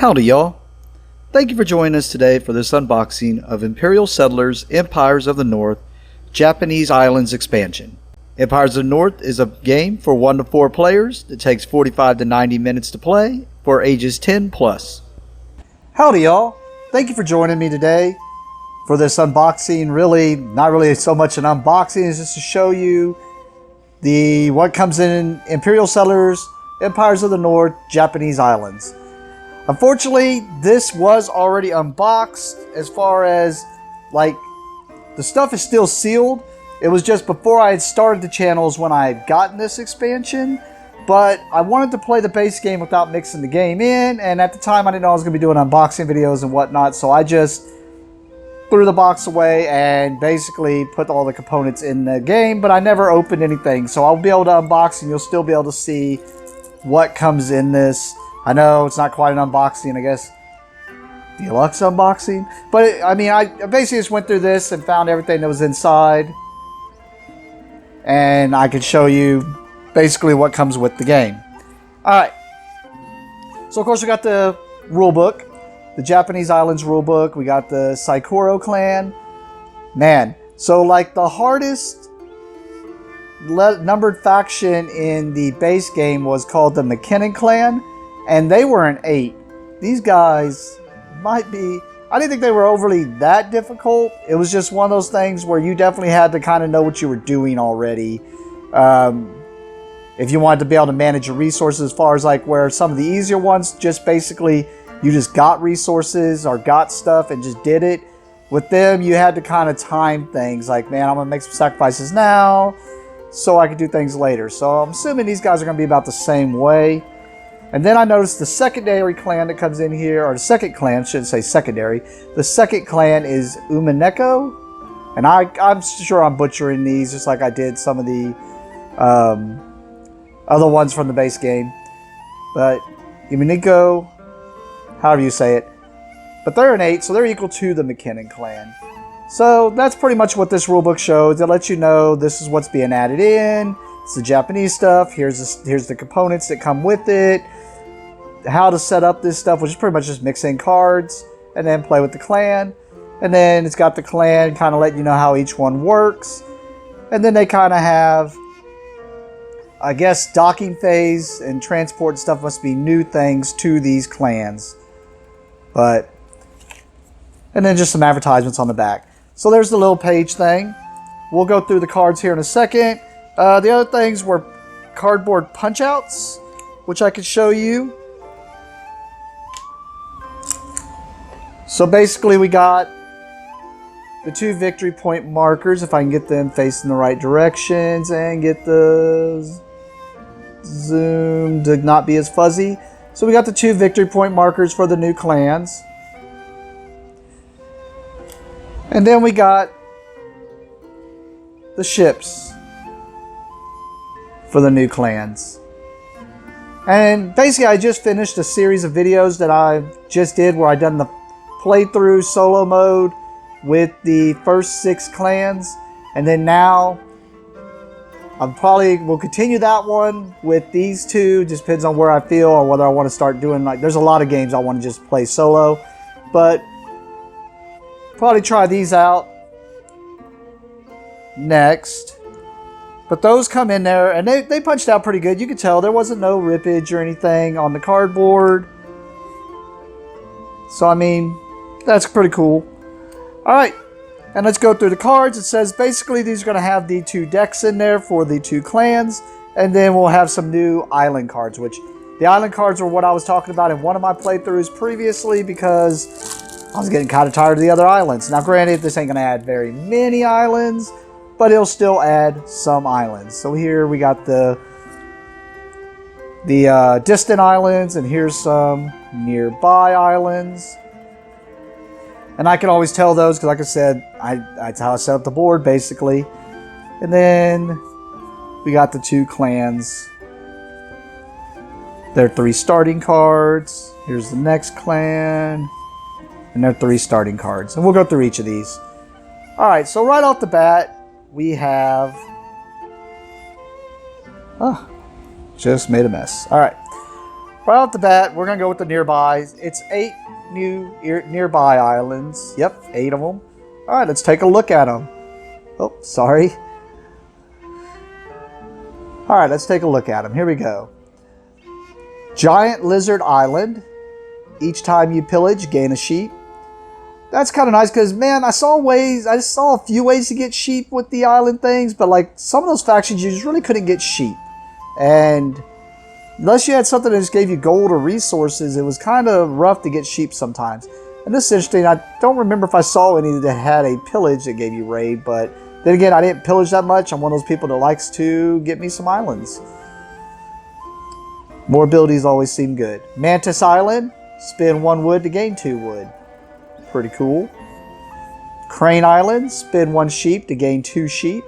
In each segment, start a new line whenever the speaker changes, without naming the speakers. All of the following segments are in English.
Howdy y'all! Thank you for joining us today for this unboxing of Imperial Settlers Empires of the North Japanese Islands expansion. Empires of the North is a game for 1 to 4 players that takes 45 to 90 minutes to play for ages 10 plus. Howdy y'all! Thank you for joining me today for this unboxing. Not really so much an unboxing, it's just to show you what comes in Imperial Settlers Empires of the North Japanese Islands. Unfortunately, this was already unboxed as far as, the stuff is still sealed. It was just before I had started the channels when I had gotten this expansion, but I wanted to play the base game without mixing the game in, and at the time I didn't know I was going to be doing unboxing videos and whatnot, so I just threw the box away and basically put all the components in the game, but I never opened anything, so I'll be able to unbox and you'll still be able to see what comes in this. I know it's not quite an unboxing, I guess, deluxe unboxing. But, I basically just went through this and found everything that was inside. And I could show you basically what comes with the game. Alright. So, of course, we got the rulebook. The Japanese Islands rulebook. We got the Saikoro clan. Man. So, the hardest numbered faction in the base game was called the McKinnon clan. And they were an 8. These guys might be... I didn't think they were overly that difficult. It was just one of those things where you definitely had to kind of know what you were doing already. If you wanted to be able to manage your resources, as far as where some of the easier ones, just basically you just got resources or got stuff and just did it. With them, you had to kind of time things. Man, I'm going to make some sacrifices now so I can do things later. So I'm assuming these guys are going to be about the same way. And then I noticed the secondary clan that comes in here, or the second clan, shouldn't say secondary. The second clan is Umineko. And I'm sure I'm butchering these just like I did some of the other ones from the base game. But Umineko, however you say it. But they're an 8, so they're equal to the McKinnon clan. So that's pretty much what this rulebook shows. It lets you know this is what's being added in. It's the Japanese stuff. Here's the components that come with it. How to set up this stuff, which is pretty much just mix in cards and then play with the clan. And then it's got the clan kind of letting you know how each one works. And then they kind of have, I guess, docking phase and transport stuff must be new things to these clans. And then just some advertisements on the back. So there's the little page thing. We'll go through the cards here in a second. The other things were cardboard punch-outs, which I could show you. So basically we got the 2 victory point markers, if I can get them facing the right directions and get the zoom to not be as fuzzy. So we got the 2 victory point markers for the new clans. And then we got the ships for the new clans. And basically I just finished a series of videos that I just did where I done the playthrough solo mode with the first 6 clans, and then now I probably will continue that one with these 2. Just depends on where I feel or whether I want to start doing, there's a lot of games I want to just play solo, but probably try these out next. But those come in there, and they punched out pretty good. You could tell there wasn't no rippage or anything on the cardboard. So, that's pretty cool. Alright, and let's go through the cards. It says basically these are going to have the 2 decks in there for the 2 clans. And then we'll have some new island cards, which the island cards were what I was talking about in one of my playthroughs previously because I was getting kind of tired of the other islands. Now, granted, this ain't going to add very many islands, but it'll still add some islands. So here we got the distant islands, and here's some nearby islands. And I can always tell those because, like I said, that's how I set up the board, basically. And then we got the 2 clans. There are 3 starting cards. Here's the next clan. And there are 3 starting cards. And we'll go through each of these. Alright, so right off the bat, we have... just made a mess. Alright. Right off the bat, we're going to go with the nearbys. It's 8 new nearby islands. Yep, 8 of them. All right, let's take a look at them. Oh, sorry. All right, let's take a look at them. Here we go. Giant Lizard Island. Each time you pillage, gain a sheep. That's kind of nice because, man, I just saw a few ways to get sheep with the island things, but like some of those factions, you just really couldn't get sheep. And unless you had something that just gave you gold or resources, it was kind of rough to get sheep sometimes. And this is interesting. I don't remember if I saw any that had a pillage that gave you raid, but then again, I didn't pillage that much. I'm one of those people that likes to get me some islands. More abilities always seem good. Mantis Island. Spend 1 wood to gain 2 wood. Pretty cool. Crane Island. Spend 1 sheep to gain 2 sheep.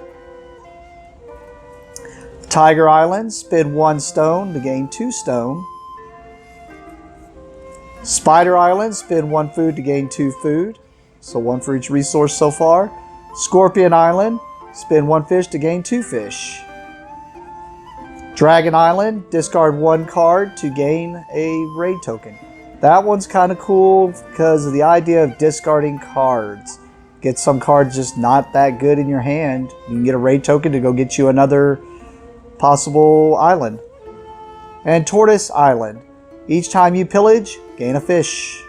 Tiger Island. Spend 1 stone to gain 2 stone. Spider Island. Spend 1 food to gain 2 food. So 1 for each resource so far. Scorpion Island. Spend 1 fish to gain 2 fish. Dragon Island. Discard 1 card to gain a raid token. That one's kind of cool because of the idea of discarding cards. Get some cards just not that good in your hand. You can get a raid token to go get you another possible island. And Tortoise Island. Each time you pillage, gain a fish.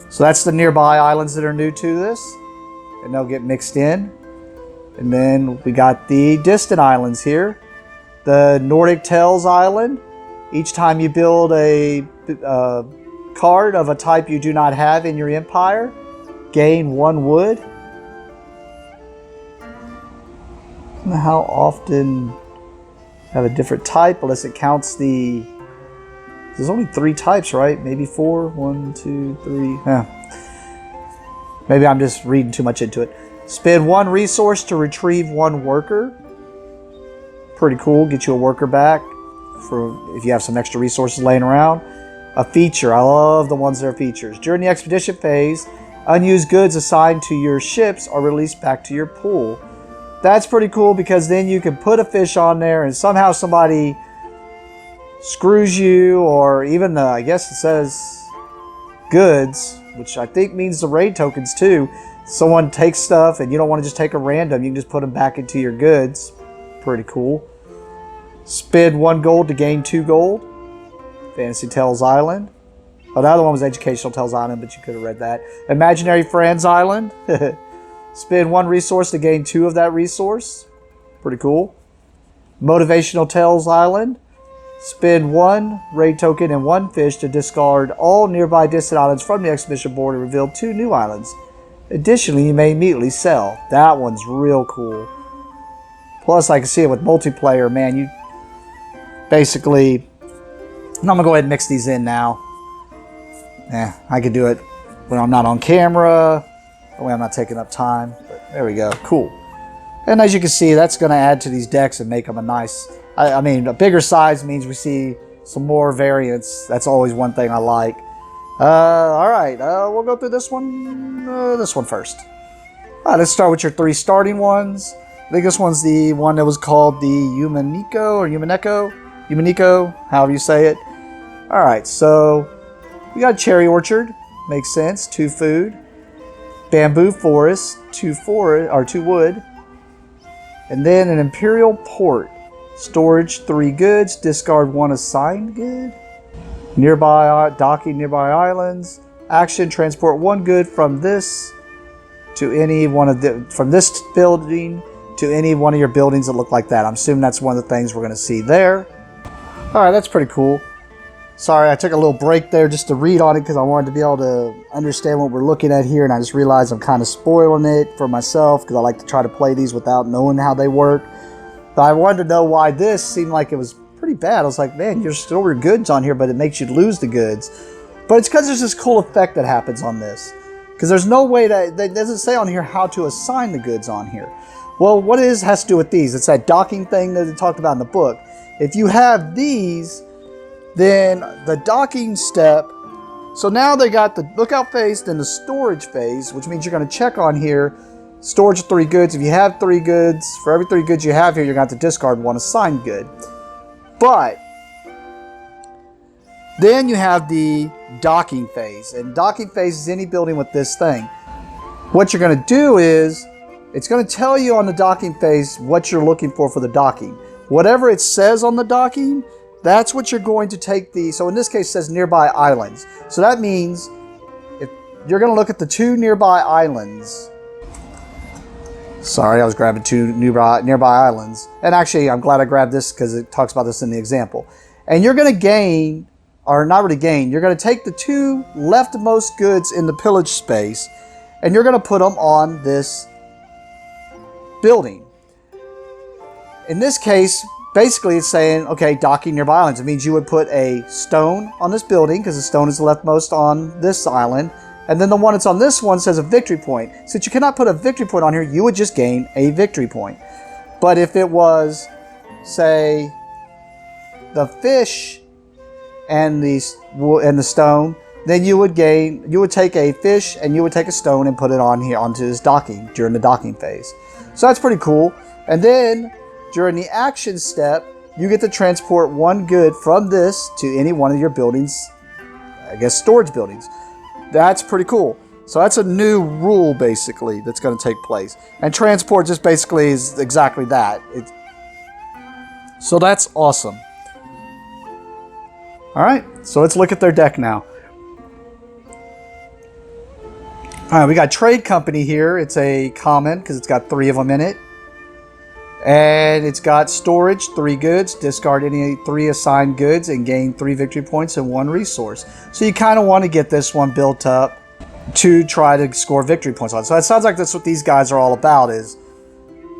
So that's the nearby islands that are new to this. And they'll get mixed in. And then we got the distant islands here. The Nordic Tales Island. Each time you build a card of a type you do not have in your empire, gain 1 wood. I don't know how often have a different type, unless it counts the... There's only 3 types, right? Maybe 4? 1, 2, 3... Maybe I'm just reading too much into it. Spend 1 resource to retrieve 1 worker. Pretty cool. Get you a worker back for if you have some extra resources laying around. A feature. I love the ones that are features. During the expedition phase, unused goods assigned to your ships are released back to your pool. That's pretty cool because then you can put a fish on there and somehow somebody screws you, or even I guess it says goods, which I think means the raid tokens too. Someone takes stuff and you don't want to just take a random, you can just put them back into your goods. Pretty cool. Spend 1 gold to gain 2 gold. Fantasy Tales Island. Oh, the other one was Educational Tales Island, but you could have read that. Imaginary Friends Island. Spend 1 resource to gain 2 of that resource. Pretty cool. Motivational Tales Island. Spend 1 raid token and 1 fish to discard all nearby distant islands from the exhibition board and reveal 2 new islands. Additionally, you may immediately sell. That one's real cool. Plus, I can see it with multiplayer, man. You basically... I'm going to go ahead and mix these in now. I could do it when I'm not on camera. That way I'm not taking up time. But there we go. Cool. And as you can see, that's going to add to these decks and make them a nice... I mean, a bigger size means we see some more variants. That's always one thing I like. All right. We'll go through this one first. All right, let's start with your 3 starting ones. I think this one's the one that was called the Umaneko, however you say it. Alright, so we got Cherry Orchard, makes sense, 2 food. Bamboo Forest, 2 wood. And then an Imperial Port, storage 3 goods, discard 1 assigned good. Docking nearby islands. Action, transport 1 good from this to any one of from this building to any one of your buildings that look like that. I'm assuming that's one of the things we're going to see there. Alright, that's pretty cool. Sorry, I took a little break there just to read on it because I wanted to be able to understand what we're looking at here, and I just realized I'm kind of spoiling it for myself because I like to try to play these without knowing how they work. But I wanted to know why this seemed like it was pretty bad. I was like, man, you're storing goods on here, but it makes you lose the goods. But it's because there's this cool effect that happens on this. Because there's no way that it doesn't say on here how to assign the goods on here. Well, what it is has to do with these. It's that docking thing that they talked about in the book. If you have these, then the docking step, so now they got the lookout phase, then the storage phase, which means you're going to check on here, storage of 3 goods. If you have 3 goods, for every 3 goods you have here, you're going to have to discard 1 assigned good. But Then you have the docking phase. And docking phase is any building with this thing. What you're going to do is, it's going to tell you on the docking phase what you're looking for the docking. Whatever it says on the docking, that's what you're going to take so in this case it says nearby islands. So that means if you're going to look at the 2 nearby islands. Sorry, I was grabbing 2 nearby islands. And actually, I'm glad I grabbed this because it talks about this in the example. And you're going to gain, or not really gain, you're going to take the 2 leftmost goods in the pillage space and you're going to put them on this building. In this case, basically it's saying, okay, docking nearby islands. It means you would put a stone on this building because the stone is the leftmost on this island. And then the one that's on this one says a victory point. Since you cannot put a victory point on here, you would just gain a victory point. But if it was, say, the fish and the stone, then you would take a fish and you would take a stone and put it on here onto this docking during the docking phase. So that's pretty cool. And then during the action step, you get to transport 1 good from this to any one of your buildings, I guess storage buildings. That's pretty cool. So that's a new rule basically that's going to take place. And transport just basically is exactly that. So that's awesome. Alright, so let's look at their deck now. Alright, we got Trade Company here. It's a common because it's got 3 of them in it. And it's got storage, 3 goods. Discard any 3 assigned goods and gain 3 victory points and 1 resource. So you kind of want to get this one built up to try to score victory points on. So it sounds like that's what these guys are all about, is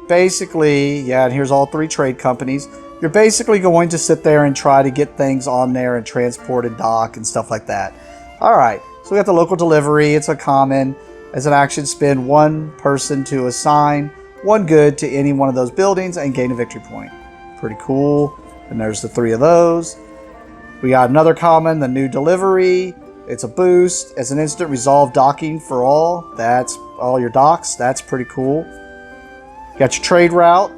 basically, yeah, and here's all 3 trade companies. You're basically going to sit there and try to get things on there and transport and dock and stuff like that. Alright, so we got the local delivery. It's a common. As an action, spend 1 person to assign 1 good to any one of those buildings and gain a victory point. Pretty cool. And there's the 3 of those. We got another common, the new delivery. It's a boost. As an instant, resolve docking for all. That's all your docks. That's pretty cool. You got your trade route.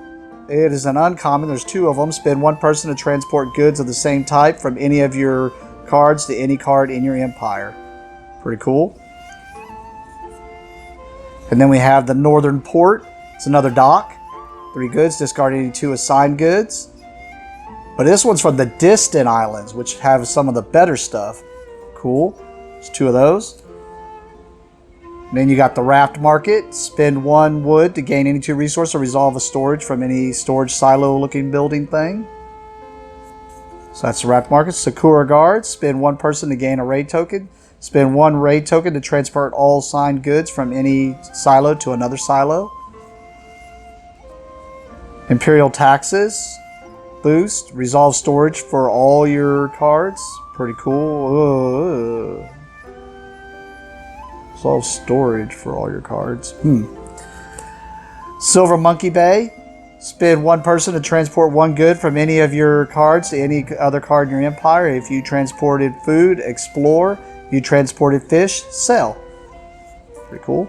It is an uncommon. There's 2 of them. Spend 1 person to transport goods of the same type from any of your cards to any card in your empire. Pretty cool. And then we have the northern port. It's another dock. 3 goods. Discard any 2 assigned goods. But this one's from the distant islands, which have some of the better stuff. Cool. There's 2 of those. And then you got the raft market. Spend 1 wood to gain any 2 resources or resolve a storage from any storage silo looking building thing. So that's the raft market. Sakura guards. Spend 1 person to gain a raid token. Spend 1 raid token to transport all assigned goods from any silo to another silo. Imperial taxes. Boost. Resolve storage for all your cards. Pretty cool. Resolve storage for all your cards. Silver Monkey Bay. Spend 1 person to transport 1 good from any of your cards to any other card in your empire. If you transported food, explore. If you transported fish, sell. Pretty cool.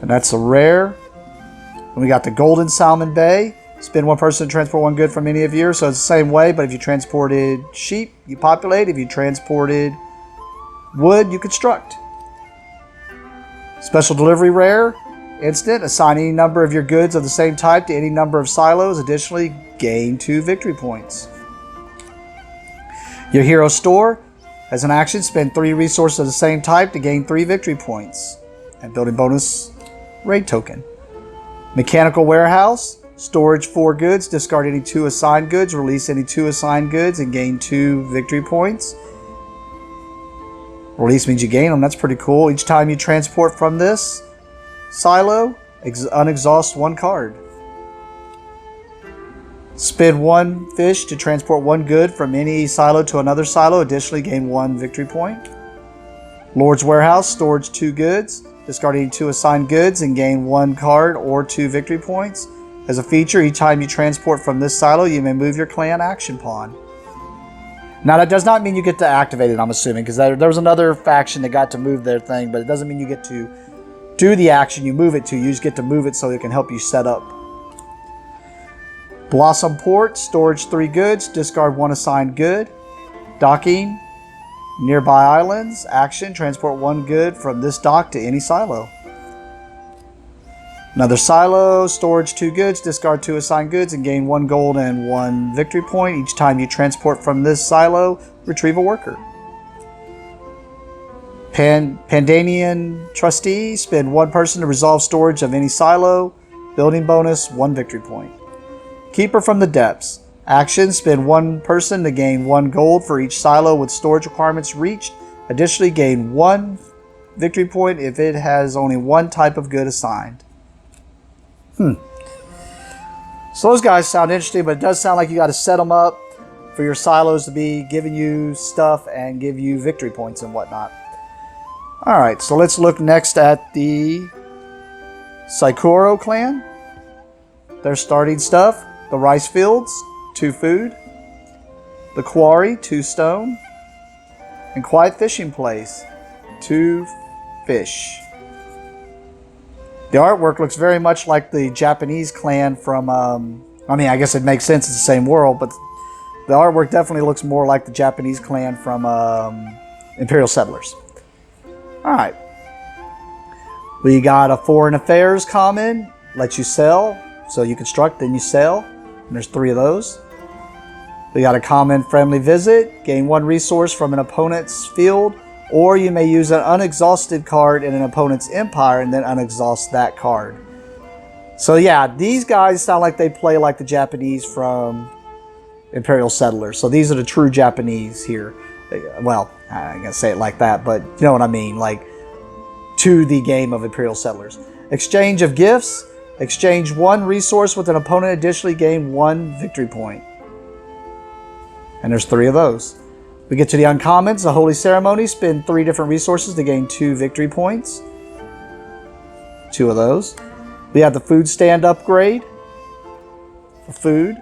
And that's a rare. And we got the Golden Salmon Bay. Spend 1 person to transport 1 good from any of yours. So it's the same way, but if you transported sheep, you populate. If you transported wood, you construct. Special delivery rare. Instant. Assign any number of your goods of the same type to any number of silos. Additionally, gain 2 victory points. Your hero store. As an action, spend 3 resources of the same type to gain 3 victory points. And building bonus raid token. Mechanical warehouse. Storage 4 goods. Discard any 2 assigned goods. Release any 2 assigned goods and gain 2 victory points. Release means you gain them. That's pretty cool. Each time you transport from this silo, unexhaust 1 card. Spend 1 fish to transport 1 good from any silo to another silo. Additionally, gain 1 victory point. Lord's Warehouse. Storage 2 goods. Discard any 2 assigned goods and gain 1 card or 2 victory points. As a feature, each time you transport from this silo, you may move your clan action pawn. Now, that does not mean you get to activate it, I'm assuming, because there was another faction that got to move their thing, but it doesn't mean you get to do the action you move it to. You just get to move it so it can help you set up. Blossom Port. Storage 3 goods. Discard 1 assigned good. Docking. Nearby islands. Action. Transport one good from this dock to any silo. Another silo. Storage 2 goods. Discard 2 assigned goods and gain 1 gold and 1 victory point. Each time you transport from this silo, retrieve a worker. Pandanian Trustee. Spend 1 person to resolve storage of any silo. Building bonus, 1 victory point. Keeper from the Depths. Action. Spend 1 person to gain 1 gold for each silo with storage requirements reached. Additionally, gain 1 victory point if it has only 1 type of good assigned. So those guys sound interesting, but it does sound like you got to set them up for your silos to be giving you stuff and give you victory points and whatnot. Alright, so let's look next at the Saikoro clan. Their starting stuff. The rice fields, 2 food. The quarry, 2 stone. And quiet fishing place, 2 fish. The artwork looks very much like the Japanese clan from, I mean, I guess it makes sense, it's the same world, but the artwork definitely looks more like the Japanese clan from Imperial Settlers. Alright. We got a foreign affairs common, lets you sell. So you construct, then you sell. And there's 3 of those. We got a common friendly visit, gain 1 resource from an opponent's field. Or you may use an unexhausted card in an opponent's empire and then unexhaust that card. So yeah, these guys sound like they play like the Japanese from Imperial Settlers. So these are the true Japanese here. Well, I'm going to say it like that, but you know what I mean. Like, to the game of Imperial Settlers. Exchange of gifts. Exchange 1 resource with an opponent. Additionally, gain 1 victory point. And there's 3 of those. We get to the uncommons, the Holy Ceremony. Spend 3 different resources to gain 2 victory points. 2 of those. We have the food stand upgrade for food.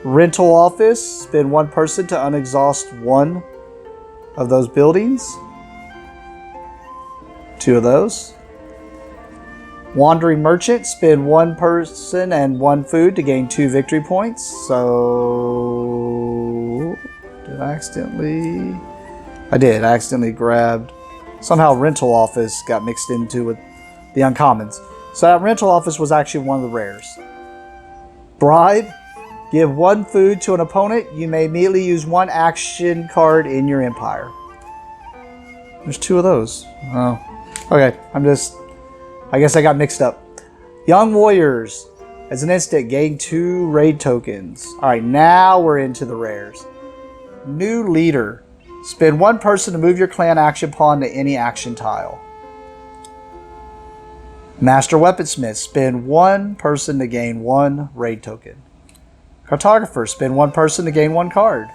Rental office. Spend 1 person to unexhaust 1 of those buildings. 2 of those. Wandering merchant. Spend 1 person and 1 food to gain 2 victory points. So... I accidentally grabbed... Somehow rental office got mixed into with the uncommons. So that rental office was actually one of the rares. Bribe. Give 1 food to an opponent. You may immediately use 1 action card in your empire. There's 2 of those. Oh. Okay, I guess I got mixed up. Young Warriors. As an instant, gain 2 raid tokens. Alright, now we're into the rares. New Leader. Spend 1 person to move your clan action pawn to any action tile. Master Weaponsmith. Spend 1 person to gain 1 raid token. Cartographer. Spend 1 person to gain 1 card.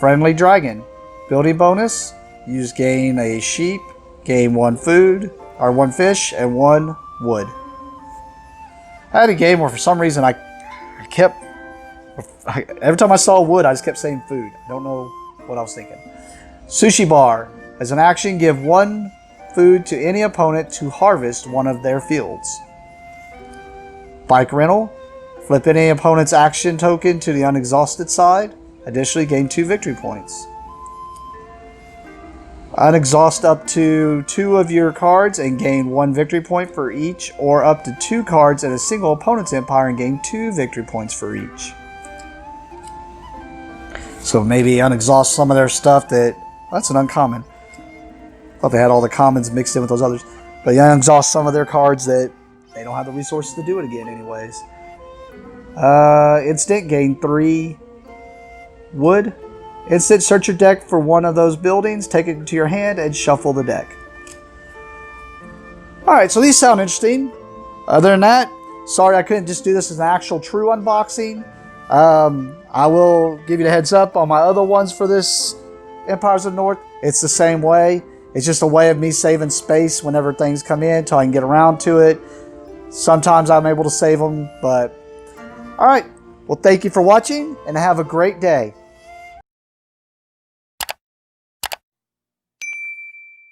Friendly Dragon. Building bonus. Use gain a sheep, gain 1 food, or 1 fish, and 1 wood. I had a game where for some reason I kept... Every time I saw wood, I just kept saying food. I don't know what I was thinking. Sushi Bar. As an action, give 1 food to any opponent to harvest 1 of their fields. Bike Rental. Flip any opponent's action token to the unexhausted side. Additionally, gain 2 victory points. Unexhaust up to 2 of your cards and gain 1 victory point for each, or up to 2 cards in a single opponent's empire and gain 2 victory points for each. So maybe unexhaust some of their stuff that's an uncommon. Thought they had all the commons mixed in with those others. But you unexhaust some of their cards that they don't have the resources to do it again anyways. Instant, gain 3 wood. Instant, search your deck for 1 of those buildings, take it to your hand, and shuffle the deck. Alright, so these sound interesting. Other than that, sorry I couldn't just do this as an actual true unboxing. I will give you the heads up on my other ones for this Empires of the North. It's the same way. It's just a way of me saving space whenever things come in until I can get around to it. Sometimes I'm able to save them, but... Alright, well thank you for watching, and have a great day.